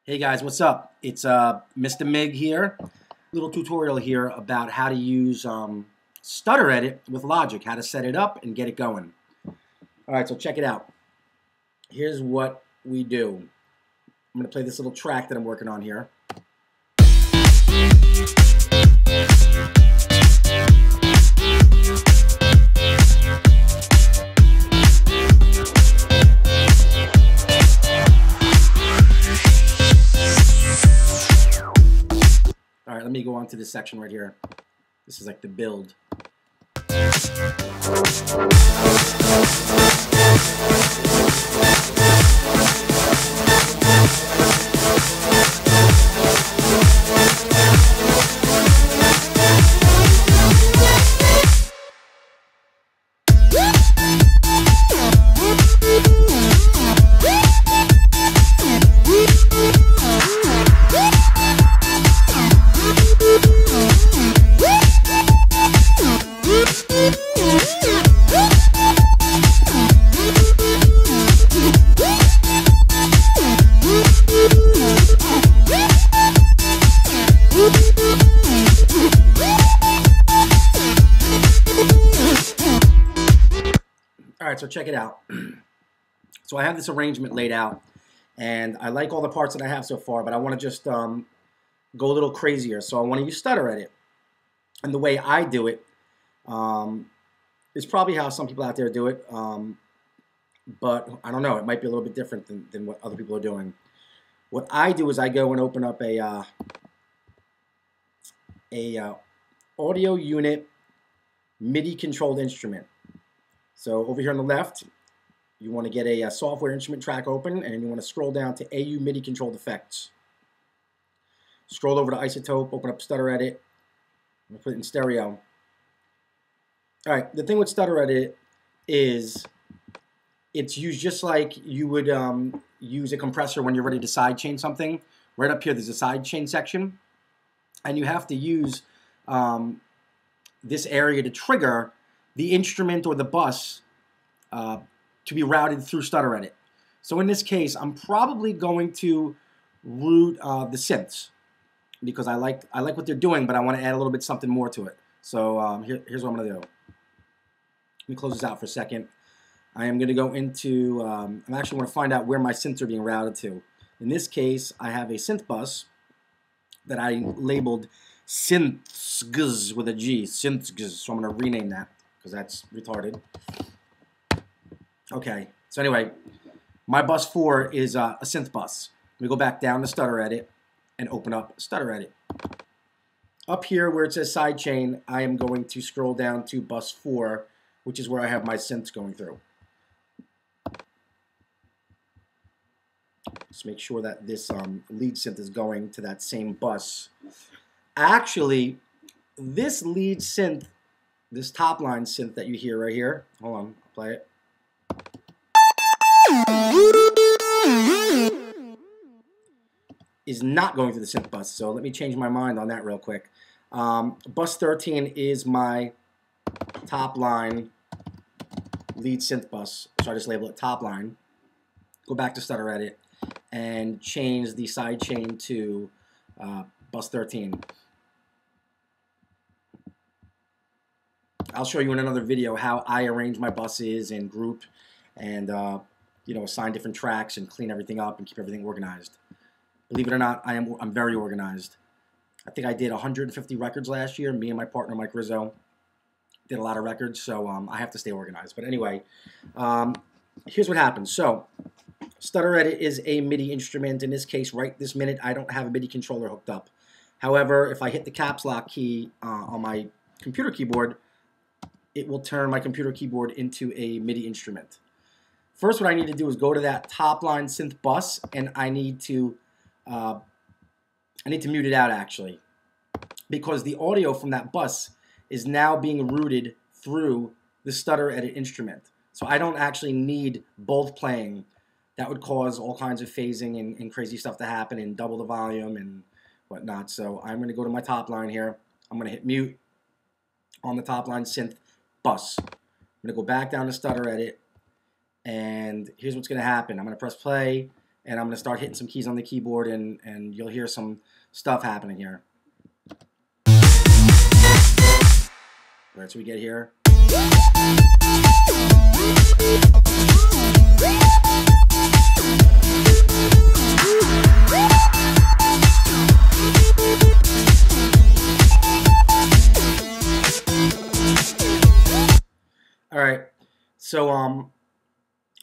Hey guys, what's up? It's Mr. Mig here. Little tutorial here about how to use Stutter Edit with Logic, how to set it up and get it going. Alright, so check it out. Here's what we do. I'm going to play this little track that I'm working on here. Alright, let me go on to this section right here. This is like the build. Alright, so check it out. So I have this arrangement laid out, and I like all the parts that I have so far, but I want to just go a little crazier. So I want to use Stutter Edit. And the way I do it is probably how some people out there do it, but I don't know. It might be a little bit different than what other people are doing. What I do is I go and open up a audio unit MIDI controlled instrument. So over here on the left, you want to get a software instrument track open, and you want to scroll down to AU MIDI controlled effects. Scroll over to Isotope, open up Stutter Edit, and put it in stereo. All right, the thing with Stutter Edit is it's used just like you would use a compressor when you're ready to sidechain something. Right up here, there's a sidechain section, and you have to use this area to trigger the instrument or the bus to be routed through Stutter Edit. So in this case, I'm probably going to route the synths because I like what they're doing, but I want to add a little bit something more to it. So here's what I'm going to do. Let me close this out for a second. I am going to go into, I'm actually going to find out where my synths are being routed to. In this case, I have a synth bus that I labeled synths with a G, synths. So I'm going to rename that, because that's retarded. Okay, so anyway, my bus 4 is a synth bus. Let me go back down to Stutter Edit and open up Stutter Edit. Up here where it says sidechain, I am going to scroll down to bus 4, which is where I have my synths going through. Just make sure that this lead synth is going to that same bus. Actually, this lead synth, this top line synth that you hear right here, hold on, I'll play it. Is not going through the synth bus, so let me change my mind on that real quick. Bus 13 is my top line lead synth bus, so I just label it top line. Go back to Stutter Edit and change the side chain to bus 13. I'll show you in another video how I arrange my buses and group and you know, assign different tracks and clean everything up and keep everything organized. Believe it or not, I'm very organized. I think I did 150 records last year. Me and my partner Mike Rizzo did a lot of records, so I have to stay organized. But anyway, here's what happens. So Stutter Edit is a MIDI instrument. In this case, right this minute, I don't have a MIDI controller hooked up. However, if I hit the caps lock key on my computer keyboard, it will turn my computer keyboard into a MIDI instrument. First, what I need to do is go to that top line synth bus, and I need to mute it out actually, because the audio from that bus is now being routed through the Stutter Edit instrument. So I don't actually need both playing. That would cause all kinds of phasing and crazy stuff to happen and double the volume and whatnot. So I'm going to go to my top line here. I'm going to hit mute on the top line synth bus. I'm going to go back down to Stutter Edit, and here's what's going to happen. I'm going to press play, and I'm going to start hitting some keys on the keyboard, and you'll hear some stuff happening here. All right, so we get here. All right, so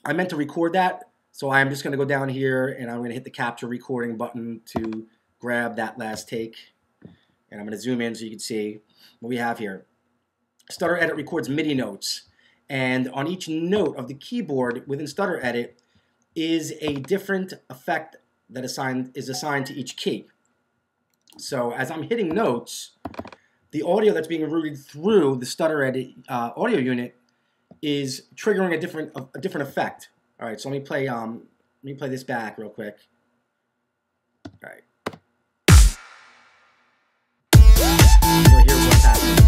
I meant to record that, so I'm just going to go down here and I'm going to hit the capture recording button to grab that last take, and I'm going to zoom in so you can see what we have here. Stutter Edit records MIDI notes, and on each note of the keyboard within Stutter Edit is a different effect that is assigned to each key. So as I'm hitting notes, the audio that's being routed through the Stutter Edit audio unit is triggering a different effect. All right, so let me play this back real quick. All right. So here's what's happening.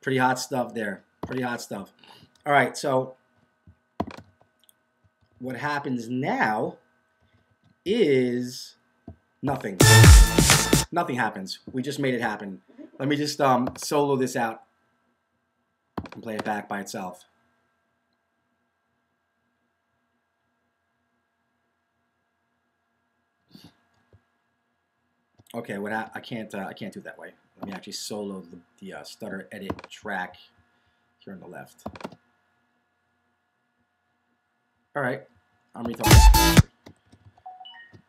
Pretty hot stuff there. Pretty hot stuff. All right, so what happens now is nothing. Nothing happens. We just made it happen. Let me just solo this out and play it back by itself. Okay, I can't do it that way. Let me actually solo the Stutter Edit track here on the left. All right, I'm retarded.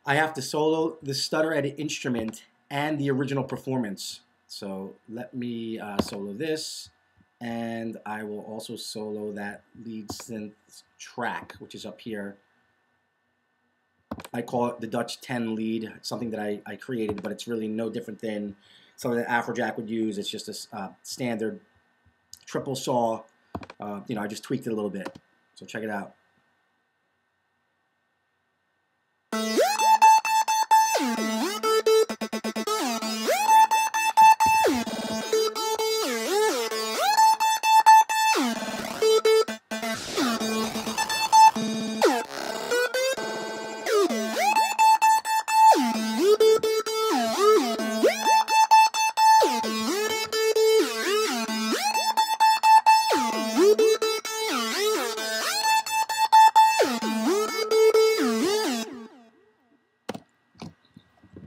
I have to solo the Stutter Edit instrument and the original performance. So let me solo this, and I will also solo that lead synth track, which is up here. I call it the Dutch 10 lead. It's something that I created, but it's really no different than something that Afrojack would use. It's just a standard triple saw. You know, I just tweaked it a little bit. So check it out.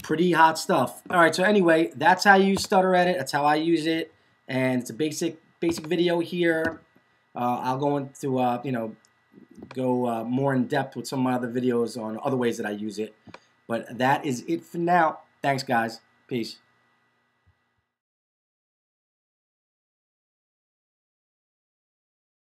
Pretty hot stuff. All right, so anyway, that's how you use Stutter Edit. That's how I use it, and it's a basic video here. I'll go into you know, go more in depth with some of my other videos on other ways that I use it. But that is it for now. Thanks, guys. Peace.